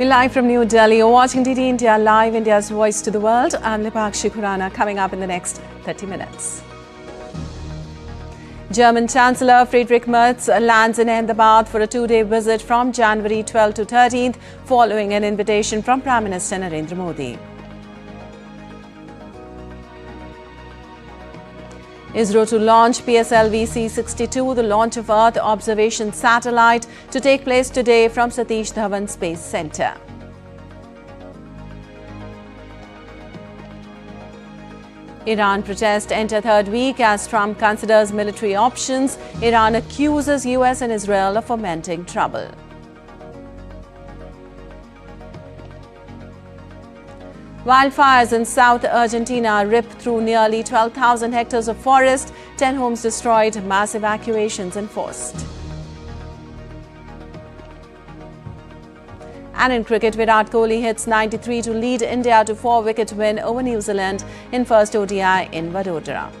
We're live from New Delhi. You're watching DD India Live, India's voice to the world. I'm Lipakshi Khurana. Coming up in the next 30 minutes. German Chancellor Friedrich Merz lands in Ahmedabad for a two-day visit from January 12 to 13th, following an invitation from Prime Minister Narendra Modi. ISRO to launch PSLV C-62, the launch of Earth observation satellite, to take place today from Satish Dhawan Space Centre. Iran protests enter third week as Trump considers military options. Iran accuses US and Israel of fomenting trouble. Wildfires in South Argentina rip through nearly 12,000 hectares of forest, 10 homes destroyed, mass evacuations enforced. And in cricket, Virat Kohli hits 93 to lead India to 4-wicket win over New Zealand in first ODI in Vadodara.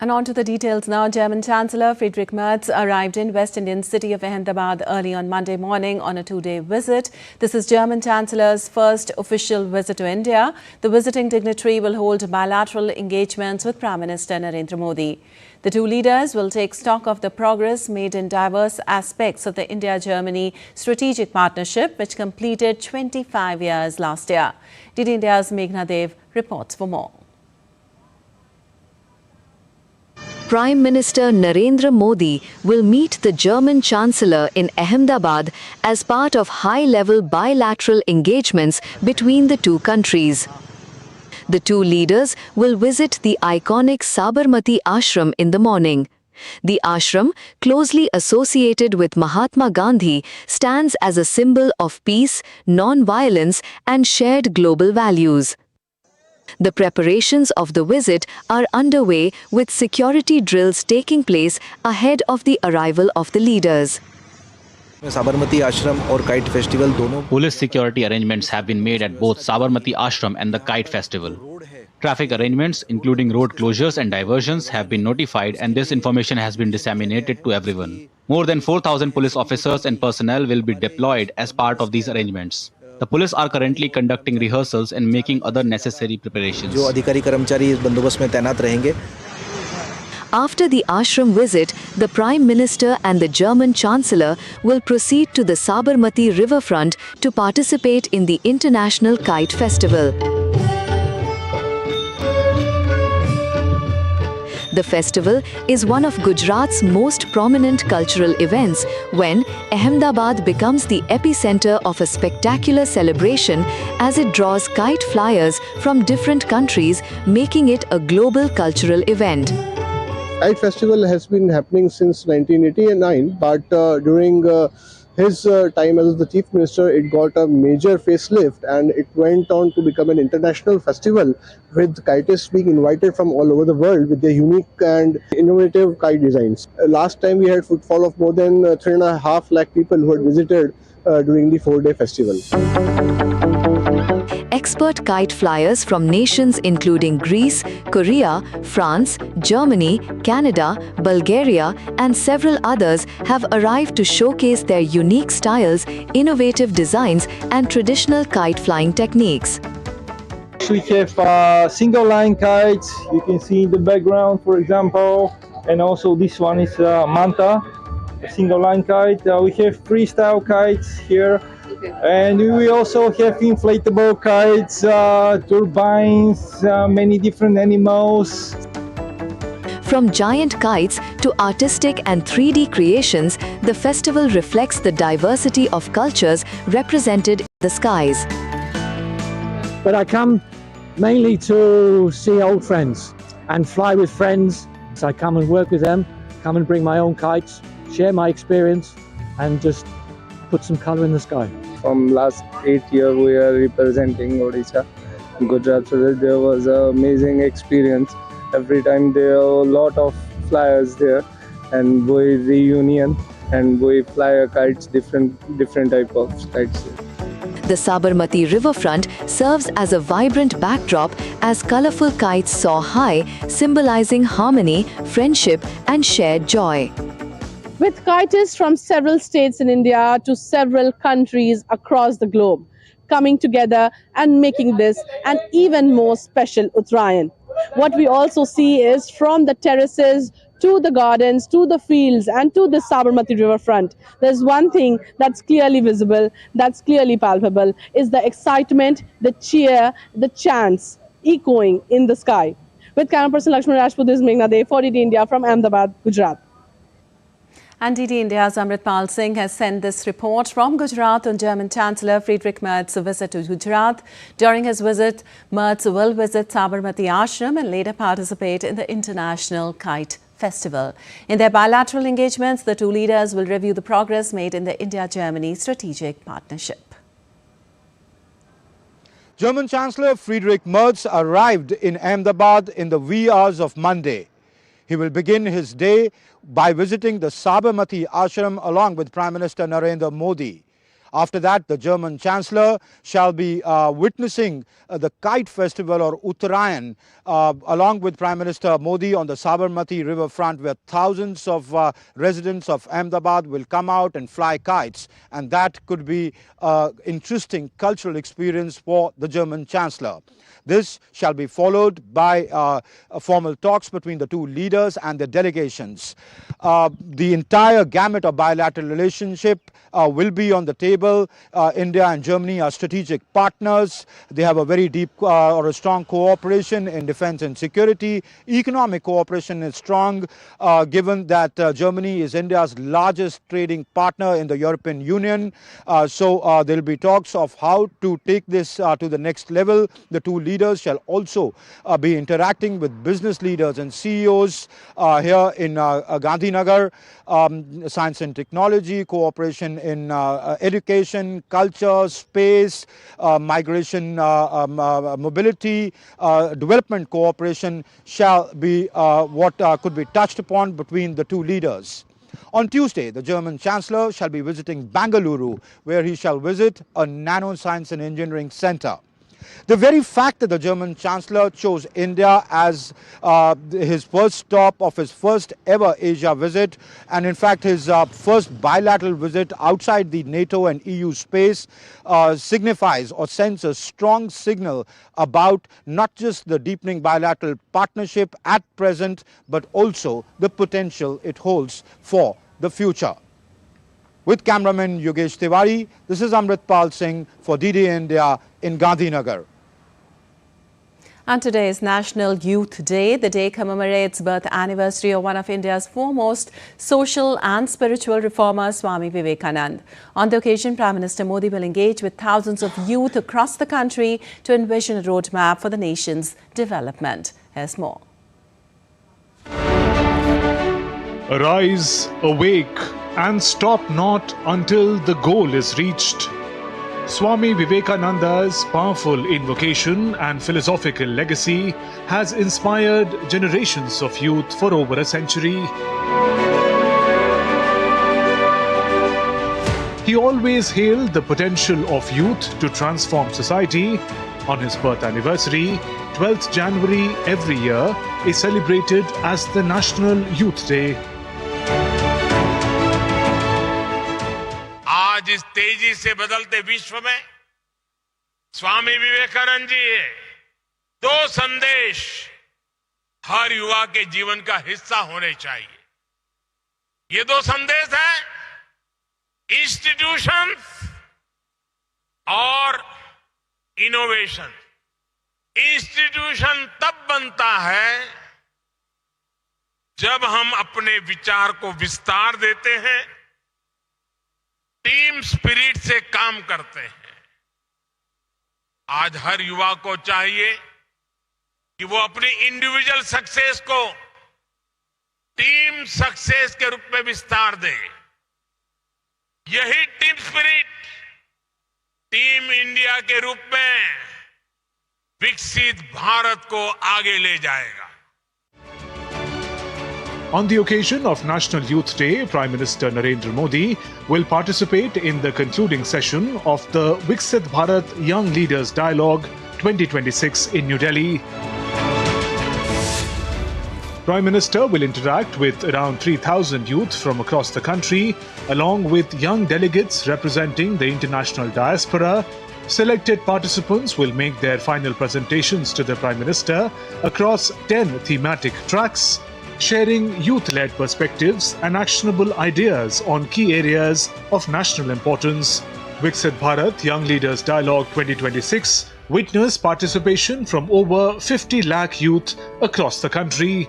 And on to the details now. German Chancellor Friedrich Merz arrived in West Indian city of Ahmedabad early on Monday morning on a two-day visit. This is German Chancellor's first official visit to India. The visiting dignitary will hold bilateral engagements with Prime Minister Narendra Modi. The two leaders will take stock of the progress made in diverse aspects of the India-Germany strategic partnership, which completed 25 years last year. DD India's Meghna Dev reports for more. Prime Minister Narendra Modi will meet the German Chancellor in Ahmedabad as part of high-level bilateral engagements between the two countries. The two leaders will visit the iconic Sabarmati Ashram in the morning. The ashram, closely associated with Mahatma Gandhi, stands as a symbol of peace, non-violence, and shared global values. The preparations of the visit are underway, with security drills taking place ahead of the arrival of the leaders. Sabarmati Ashram or Kite Festival Police security arrangements have been made at both Sabarmati Ashram and the Kite Festival. Traffic arrangements, including road closures and diversions, have been notified, and this information has been disseminated to everyone. More than 4,000 police officers and personnel will be deployed as part of these arrangements. The police are currently conducting rehearsals and making other necessary preparations. After the ashram visit, the Prime Minister and the German Chancellor will proceed to the Sabarmati riverfront to participate in the International Kite Festival. The festival is one of Gujarat's most prominent cultural events, when Ahmedabad becomes the epicenter of a spectacular celebration as it draws kite flyers from different countries, making it a global cultural event. Kite Festival has been happening since 1989, but during his time as the Chief Minister, it got a major facelift and it went on to become an international festival, with kitists being invited from all over the world with their unique and innovative kite designs. Last time we had footfall of more than 3.5 lakh people who had visited during the 4-day festival. Expert kite flyers from nations including Greece, Korea, France, Germany, Canada, Bulgaria, and several others have arrived to showcase their unique styles, innovative designs, and traditional kite flying techniques. We have single line kites, you can see in the background, for example, and also this one is Manta, a single line kite. We have freestyle kites here. And we also have inflatable kites, turbines, many different animals. From giant kites to artistic and 3D creations, the festival reflects the diversity of cultures represented in the skies. But I come mainly to see old friends and fly with friends. So I come and work with them, come and bring my own kites, share my experience, and just put some color in the sky. From last 8 years, we are representing Odisha, Gujarat. So there was an amazing experience, Every time there are a lot of flyers there, and we reunion and we fly kites, different type of kites. The Sabarmati riverfront serves as a vibrant backdrop as colorful kites soar high, symbolizing harmony, friendship, and shared joy. With kiteists from several states in India to several countries across the globe coming together and making this an even more special Uttarayan. What we also see is from the terraces to the gardens, to the fields and to the Sabarmati riverfront, there's one thing that's clearly visible, that's clearly palpable, is the excitement, the cheer, the chants echoing in the sky. With camera person Lakshman Rajput, this is Meghna Dey for DD India from Ahmedabad, Gujarat. And DD India's Amritpal Singh has sent this report from Gujarat on German Chancellor Friedrich Merz's visit to Gujarat. During his visit, Merz will visit Sabarmati Ashram and later participate in the International Kite Festival. In their bilateral engagements, the two leaders will review the progress made in the India-Germany strategic partnership. German Chancellor Friedrich Merz arrived in Ahmedabad in the wee hours of Monday. He will begin his day by visiting the Sabarmati Ashram along with Prime Minister Narendra Modi. After that, the German Chancellor shall be witnessing the Kite Festival or Uttarayan along with Prime Minister Modi on the Sabarmati riverfront, where thousands of residents of Ahmedabad will come out and fly kites. And that could be an interesting cultural experience for the German Chancellor. This shall be followed by formal talks between the two leaders and their delegations. The entire gamut of bilateral relationship will be on the table. India and Germany are strategic partners. They have a very deep or a strong cooperation in defense and security. Economic cooperation is strong, given that Germany is India's largest trading partner in the European Union. So there will be talks of how to take this to the next level. The two leaders shall also be interacting with business leaders and CEOs here in Gandhinagar. Science and technology, cooperation in education, culture, space, migration, mobility, development cooperation shall be what could be touched upon between the two leaders. On Tuesday, the German Chancellor shall be visiting Bengaluru, where he shall visit a nanoscience and engineering center. The very fact that the German Chancellor chose India as his first stop of his first ever Asia visit, and in fact his first bilateral visit outside the NATO and EU space, signifies or sends a strong signal about not just the deepening bilateral partnership at present, but also the potential it holds for the future. With cameraman Yogesh Tiwari, this is Amritpal Singh for DD India in Gandhinagar. And today is National Youth Day. The day commemorates birth anniversary of one of India's foremost social and spiritual reformers, Swami Vivekananda. On the occasion, Prime Minister Modi will engage with thousands of youth across the country to envision a roadmap for the nation's development. Here's more. Arise, awake, and stop not until the goal is reached. Swami Vivekananda's powerful invocation and philosophical legacy has inspired generations of youth for over a century. He always hailed the potential of youth to transform society. On his birth anniversary, 12th January every year is celebrated as the National Youth Day. आज इस तेजी से बदलते विश्व में स्वामी विवेकानंद जी दो संदेश हर युवा के जीवन का हिस्सा होने चाहिए। ये दो संदेश हैं इंस्टीट्यूशंस और इनोवेशन। इंस्टीट्यूशन तब बनता है जब हम अपने विचार को विस्तार देते हैं, टीम स्पिरिट से काम करते हैं। आज हर युवा को चाहिए कि वो अपनी इंडिविजुअल सक्सेस को टीम सक्सेस के रूप में विस्तार दे। यही टीम स्पिरिट टीम इंडिया के रूप में विकसित भारत को आगे ले जाएगा। On the occasion of National Youth Day, Prime Minister Narendra Modi will participate in the concluding session of the Viksit Bharat Young Leaders Dialogue 2026 in New Delhi. Prime Minister will interact with around 3,000 youth from across the country, along with young delegates representing the international diaspora. Selected participants will make their final presentations to the Prime Minister across 10 thematic tracks, sharing youth-led perspectives and actionable ideas on key areas of national importance. Viksit Bharat Young Leaders Dialogue 2026 witnessed participation from over 50 lakh youth across the country.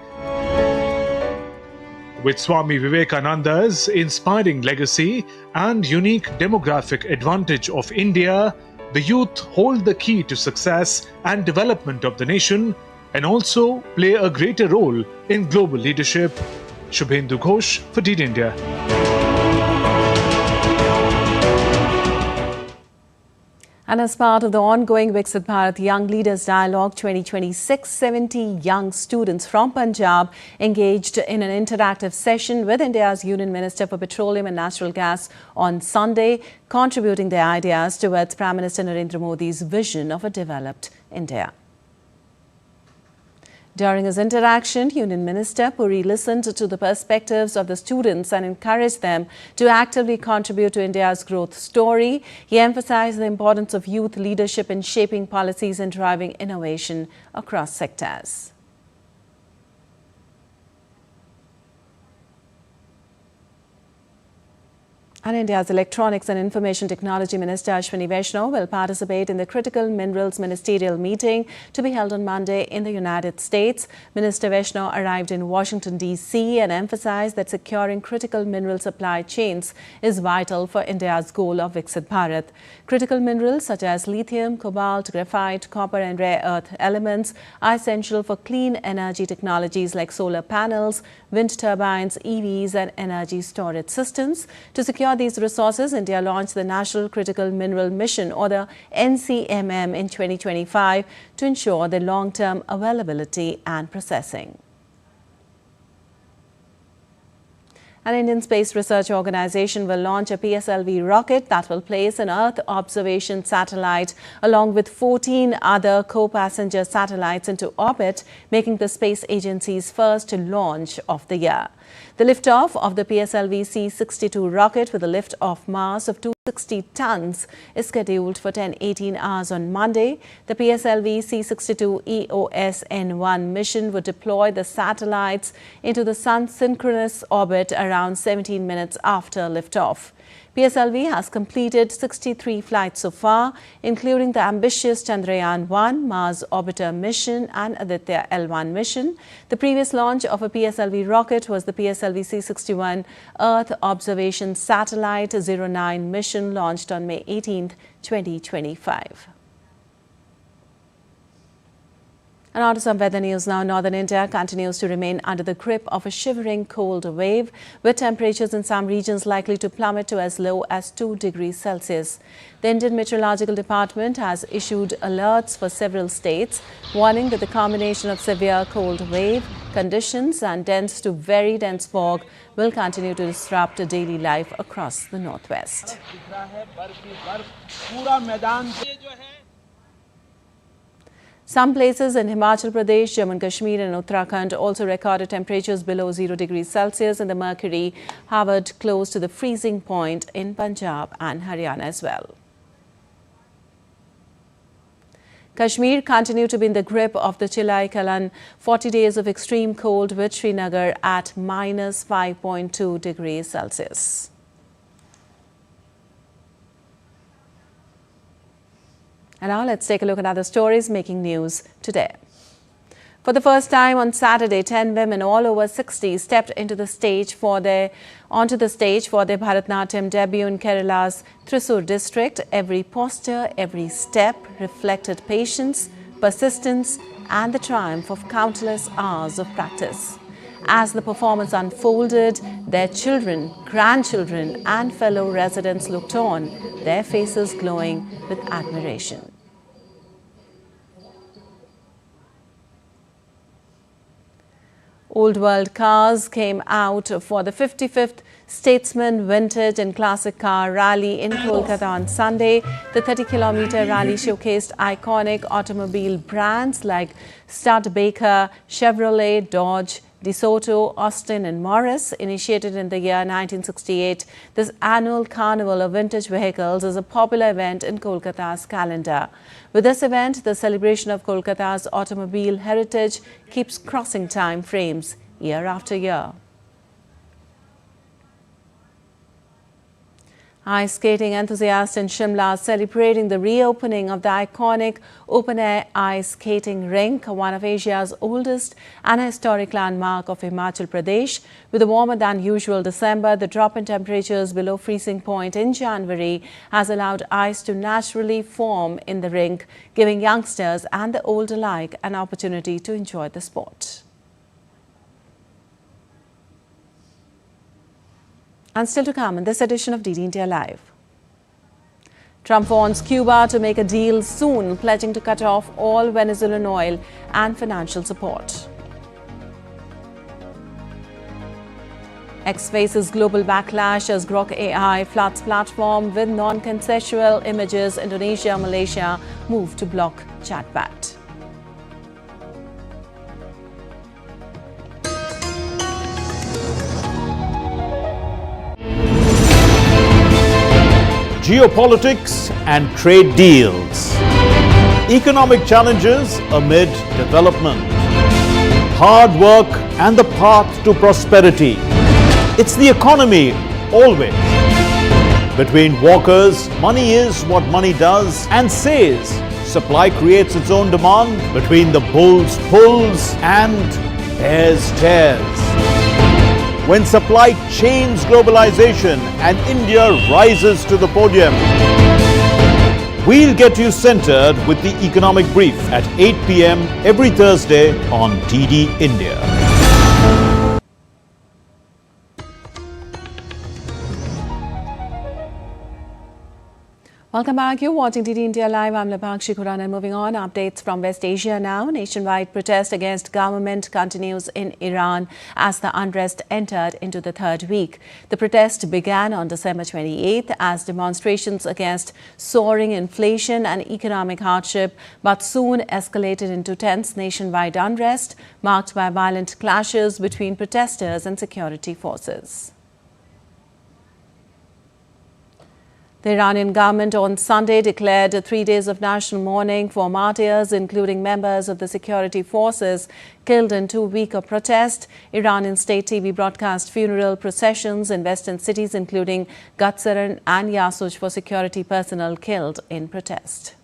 With Swami Vivekananda's inspiring legacy and unique demographic advantage of India, the youth hold the key to success and development of the nation and also play a greater role in global leadership. Shubhendu Ghosh for DD India. And as part of the ongoing Viksit Bharat Young Leaders Dialogue 2026, 70 young students from Punjab engaged in an interactive session with India's Union Minister for Petroleum and Natural Gas on Sunday, contributing their ideas towards Prime Minister Narendra Modi's vision of a developed India. During his interaction, Union Minister Puri listened to the perspectives of the students and encouraged them to actively contribute to India's growth story. He emphasized the importance of youth leadership in shaping policies and driving innovation across sectors. And India's Electronics and Information Technology Minister Ashwini Vaishnaw will participate in the Critical Minerals Ministerial Meeting to be held on Monday in the United States. Minister Vaishnaw arrived in Washington, D.C. and emphasized that securing critical mineral supply chains is vital for India's goal of Viksit Bharat. Critical minerals such as lithium, cobalt, graphite, copper and rare earth elements are essential for clean energy technologies like solar panels, wind turbines, EVs and energy storage systems. To secure these resources, India launched the National Critical Mineral Mission, or the NCMM, in 2025 to ensure their long-term availability and processing. An Indian Space Research Organization will launch a PSLV rocket that will place an Earth observation satellite along with 14 other co-passenger satellites into orbit, making the space agency's first launch of the year. The liftoff of the PSLV C-62 rocket with a lift-off mass of 260 tons is scheduled for 10-18 hours on Monday. The PSLV C-62 EOS-N1 mission would deploy the satellites into the Sun's synchronous orbit around 17 minutes after liftoff. PSLV has completed 63 flights so far, including the ambitious Chandrayaan-1 Mars Orbiter mission and Aditya L1 mission. The previous launch of a PSLV rocket was the PSLV C-61 Earth Observation Satellite 09 mission launched on May 18, 2025. And on to some weather news now. Northern India continues to remain under the grip of a shivering cold wave, with temperatures in some regions likely to plummet to as low as 2 degrees Celsius. The Indian Meteorological Department has issued alerts for several states, warning that the combination of severe cold wave conditions and dense to very dense fog will continue to disrupt daily life across the northwest. Some places in Himachal Pradesh, Jammu and Kashmir and Uttarakhand also recorded temperatures below 0 degrees Celsius, and the mercury hovered close to the freezing point in Punjab and Haryana as well. Kashmir continued to be in the grip of the Chilai Kalan 40 days of extreme cold, with Srinagar at minus 5.2 degrees Celsius. And now let's take a look at other stories making news today. For the first time on Saturday, 10 women all over 60 stepped onto the stage for their Bharatnatyam debut in Kerala's Thrissur district. Every posture, every step reflected patience, persistence and the triumph of countless hours of practice. As the performance unfolded, their children, grandchildren and fellow residents looked on, their faces glowing with admiration. Old World cars came out for the 55th Statesman Vintage and Classic Car Rally in Kolkata on Sunday. The 30-kilometer rally showcased iconic automobile brands like Studebaker, Chevrolet, Dodge, DeSoto, Austin and Morris. Initiated in the year 1968, this annual carnival of vintage vehicles is a popular event in Kolkata's calendar. With this event, the celebration of Kolkata's automobile heritage keeps crossing time frames year after year. Ice skating enthusiasts in Shimla are celebrating the reopening of the iconic open-air ice skating rink, one of Asia's oldest and a historic landmark of Himachal Pradesh. With a warmer than usual December, the drop in temperatures below freezing point in January has allowed ice to naturally form in the rink, giving youngsters and the old alike an opportunity to enjoy the sport. And still to come in this edition of DD India Live. Trump warns Cuba to make a deal soon, pledging to cut off all Venezuelan oil and financial support. X faces global backlash as Grok AI floods platform with non-consensual images. Indonesia, Malaysia move to block chatbot. Geopolitics and trade deals. Economic challenges amid development. Hard work and the path to prosperity. It's the economy always. Between walkers, money is what money does and says. Supply creates its own demand. Between the bulls pulls and bears tears. When supply chains globalization and India rises to the podium. We'll get you centered with the economic brief at 8 p.m. every Thursday on DD India. Welcome back. You're watching DD India Live. I'm Labakshi Kuran and moving on. Updates from West Asia now. Nationwide protest against government continues in Iran as the unrest entered into the third week. The protest began on December 28th as demonstrations against soaring inflation and economic hardship, but soon escalated into tense nationwide unrest marked by violent clashes between protesters and security forces. The Iranian government on Sunday declared 3 days of national mourning for martyrs, including members of the security forces killed in 2 weeks of protest. Iranian state TV broadcast funeral processions in western cities, including Gatsaran and Yasuj, for security personnel killed in protest.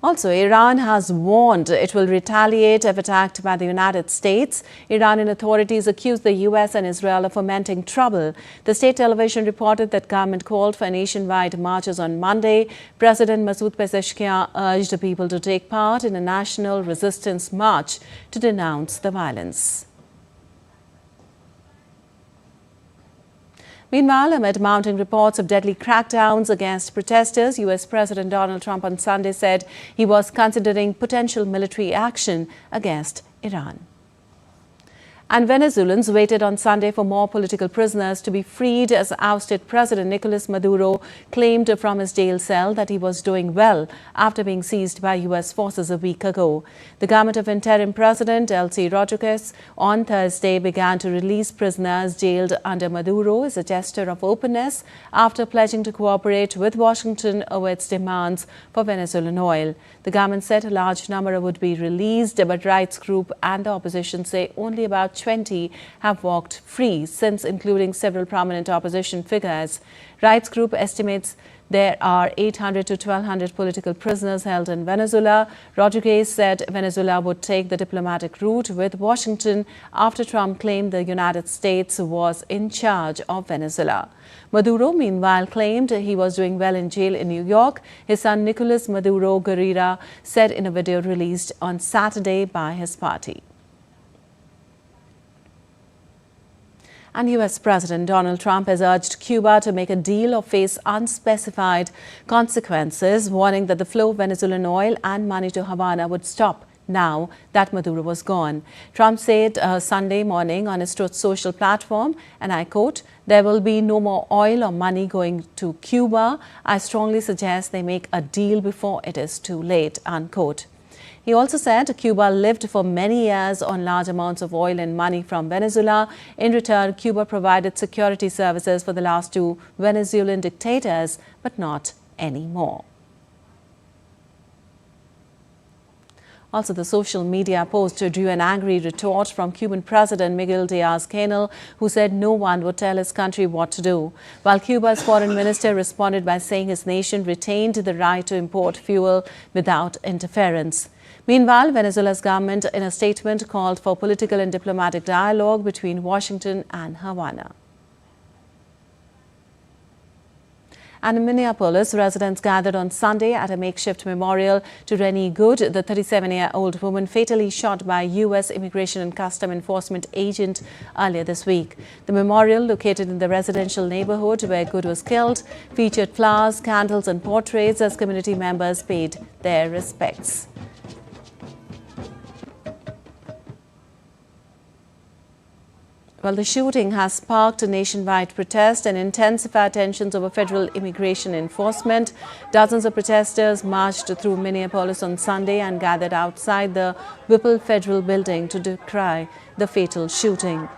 Also, Iran has warned it will retaliate if attacked by the United States. Iranian authorities accused the U.S. and Israel of fomenting trouble. The state television reported that government called for nationwide marches on Monday. President Masoud Pezeshkian urged people to take part in a national resistance march to denounce the violence. Meanwhile, amid mounting reports of deadly crackdowns against protesters, U.S. President Donald Trump on Sunday said he was considering potential military action against Iran. And Venezuelans waited on Sunday for more political prisoners to be freed as ousted President Nicolas Maduro claimed from his jail cell that he was doing well after being seized by U.S. forces a week ago. The government of interim President Delcy Rodriguez on Thursday began to release prisoners jailed under Maduro as a gesture of openness after pledging to cooperate with Washington over its demands for Venezuelan oil. The government said a large number would be released, but rights group and the opposition say only about 20 have walked free since, including several prominent opposition figures. Rights group estimates there are 800 to 1,200 political prisoners held in Venezuela. Rodriguez said Venezuela would take the diplomatic route with Washington after Trump claimed the United States was in charge of Venezuela. Maduro, meanwhile, claimed he was doing well in jail in New York. His son Nicolas Maduro Guerrera said in a video released on Saturday by his party. And US President Donald Trump has urged Cuba to make a deal or face unspecified consequences, warning that the flow of Venezuelan oil and money to Havana would stop now that Maduro was gone. Trump said Sunday morning on his Truth Social platform, and I quote, "There will be no more oil or money going to Cuba. I strongly suggest they make a deal before it is too late," unquote. He also said Cuba lived for many years on large amounts of oil and money from Venezuela. In return, Cuba provided security services for the last two Venezuelan dictators, but not anymore. Also, the social media post drew an angry retort from Cuban President Miguel Diaz-Canel, who said no one would tell his country what to do, while Cuba's foreign minister responded by saying his nation retained the right to import fuel without interference. Meanwhile, Venezuela's government, in a statement, called for political and diplomatic dialogue between Washington and Havana. And in Minneapolis, residents gathered on Sunday at a makeshift memorial to Rennie Good, the 37-year-old woman fatally shot by a U.S. Immigration and Custom Enforcement agent earlier this week. The memorial, located in the residential neighborhood where Good was killed, featured flowers, candles and portraits as community members paid their respects. Well, the shooting has sparked a nationwide protest and intensified tensions over federal immigration enforcement. Dozens of protesters marched through Minneapolis on Sunday and gathered outside the Whipple Federal Building to decry the fatal shooting.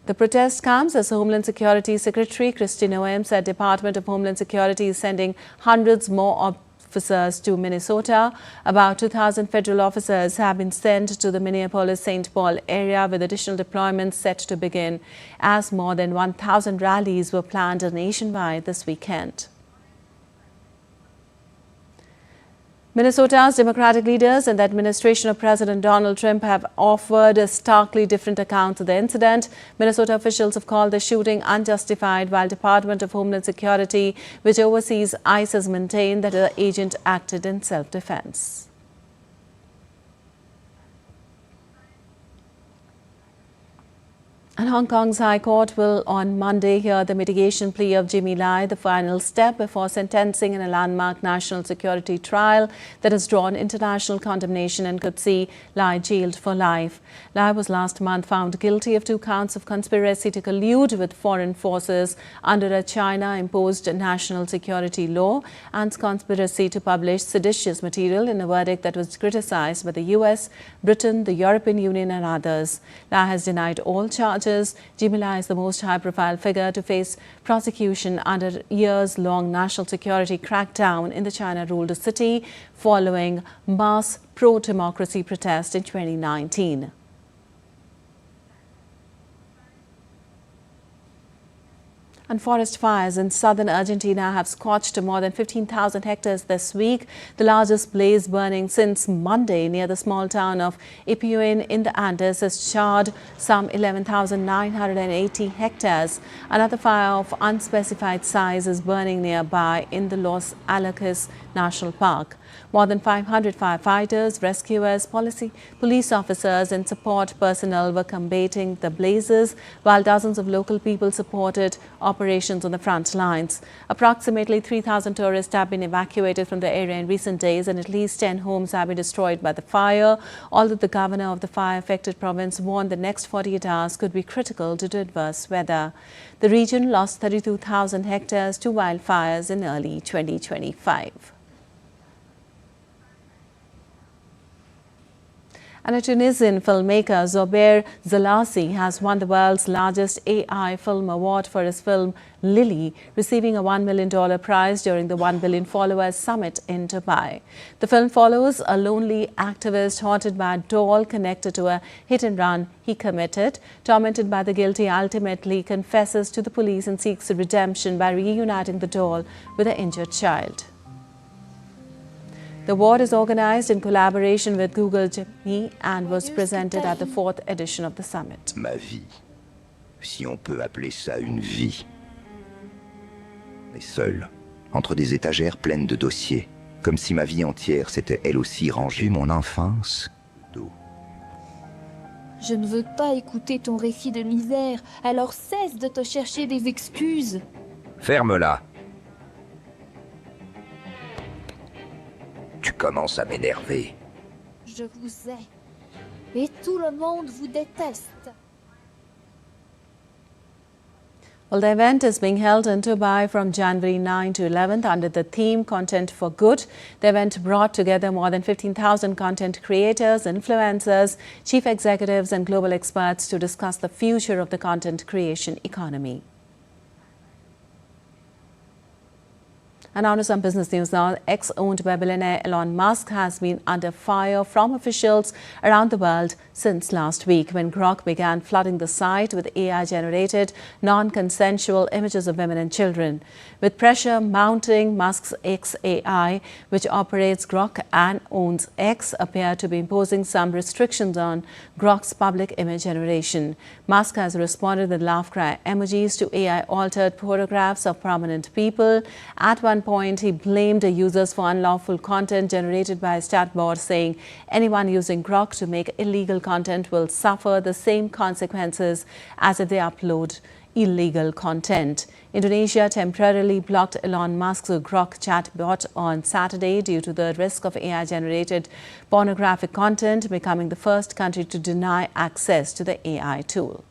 The protest comes as Homeland Security Secretary Kristi Noem said Department of Homeland Security is sending hundreds more officers to Minnesota. About 2,000 federal officers have been sent to the Minneapolis-St. Paul area, with additional deployments set to begin as more than 1,000 rallies were planned nationwide this weekend. Minnesota's Democratic leaders and the administration of President Donald Trump have offered starkly different accounts of the incident. Minnesota officials have called the shooting unjustified, while Department of Homeland Security, which oversees ICE, has maintained that the agent acted in self-defense. And Hong Kong's High Court will on Monday hear the mitigation plea of Jimmy Lai, the final step before sentencing in a landmark national security trial that has drawn international condemnation and could see Lai jailed for life. Lai was last month found guilty of 2 counts of conspiracy to collude with foreign forces under a China-imposed national security law and conspiracy to publish seditious material in a verdict that was criticized by the US, Britain, the European Union and others. Lai has denied all charges. Jimmy Lai is the most high-profile figure to face prosecution under years-long national security crackdown in the China-ruled city following mass pro-democracy protests in 2019. And forest fires in southern Argentina have scorched more than 15,000 hectares this week, the largest blaze burning since Monday near the small town of Ipuen in the Andes has charred some 11,980 hectares. Another fire of unspecified size is burning nearby in the Los Alaces National Park. More than 500 firefighters, rescuers, police officers and support personnel were combating the blazes, while dozens of local people supported operations on the front lines. Approximately 3,000 tourists have been evacuated from the area in recent days, and at least 10 homes have been destroyed by the fire. Although the governor of the fire-affected province warned the next 48 hours could be critical due to adverse weather. The region lost 32,000 hectares to wildfires in early 2025. And a Tunisian filmmaker, Zobair Zalassi, has won the world's largest AI film award for his film Lily, receiving a $1 million prize during the 1 Billion Followers Summit in Dubai. The film follows a lonely activist haunted by a doll connected to a hit-and-run he committed. Tormented by the guilty, ultimately confesses to the police and seeks redemption by reuniting the doll with an injured child. The award is organized in collaboration with Google Gemini and was presented at the 4th edition of the summit. Ma vie, si on peut appeler ça une vie. Et seule, entre des étagères pleines de dossiers, comme si ma vie entière s'était elle aussi rangée. Mon enfance Je ne veux pas écouter ton récit de misère, alors cesse de te chercher des excuses. Ferme-la. Tu commences à m'énerver. Je vous hais. Et tout le monde vous déteste. Well, the event is being held in Dubai from January 9 to 11th under the theme Content for Good. The event brought together more than 15,000 content creators, influencers, chief executives and global experts to discuss the future of the content creation economy. And on to some business news now. Ex-owned by billionaire Elon Musk has been under fire from officials around the world since last week when Grok began flooding the site with AI-generated, non-consensual images of women and children. With pressure mounting, Musk's XAI, which operates Grok and owns X, appear to be imposing some restrictions on Grok's public image generation. Musk has responded with laugh cry emojis to AI-altered photographs of prominent people. At one point, he blamed users for unlawful content generated by his chatbot, saying anyone using Grok to make illegal content will suffer the same consequences as if they upload illegal content. Indonesia temporarily blocked Elon Musk's Grok chatbot on Saturday due to the risk of AI-generated pornographic content, becoming the first country to deny access to the AI tool.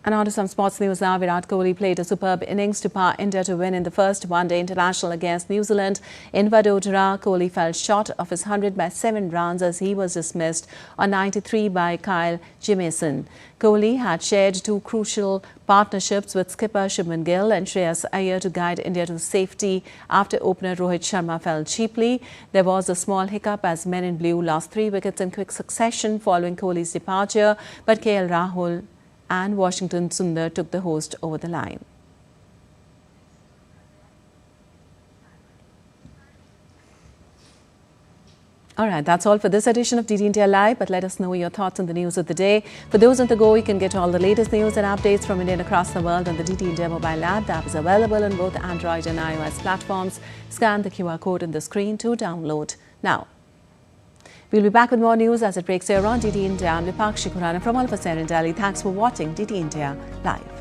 And on to some sports news now. Virat Kohli played a superb innings to power India to win in the first one-day international against New Zealand in Vadodara. Kohli fell short of his 100 by 7 runs as he was dismissed on 93 by Kyle Jamieson. Kohli had shared 2 crucial partnerships with skipper Shubman Gill and Shreyas Iyer to guide India to safety after opener Rohit Sharma fell cheaply. There was a small hiccup as men in blue lost 3 wickets in quick succession following Kohli's departure, but KL Rahul and Washington Sundar took the host over the line. All right, that's all for this edition of DD India Live, but let us know your thoughts on the news of the day. For those on the go, you can get all the latest news and updates from India and across the world on the DD India mobile app. The app is available on both Android and iOS platforms. Scan the QR code on the screen to download now. We'll be back with more news as it breaks here on DD India. I'm Vipakshi Khurana from Al Passer in Delhi. Thanks for watching DD India Live.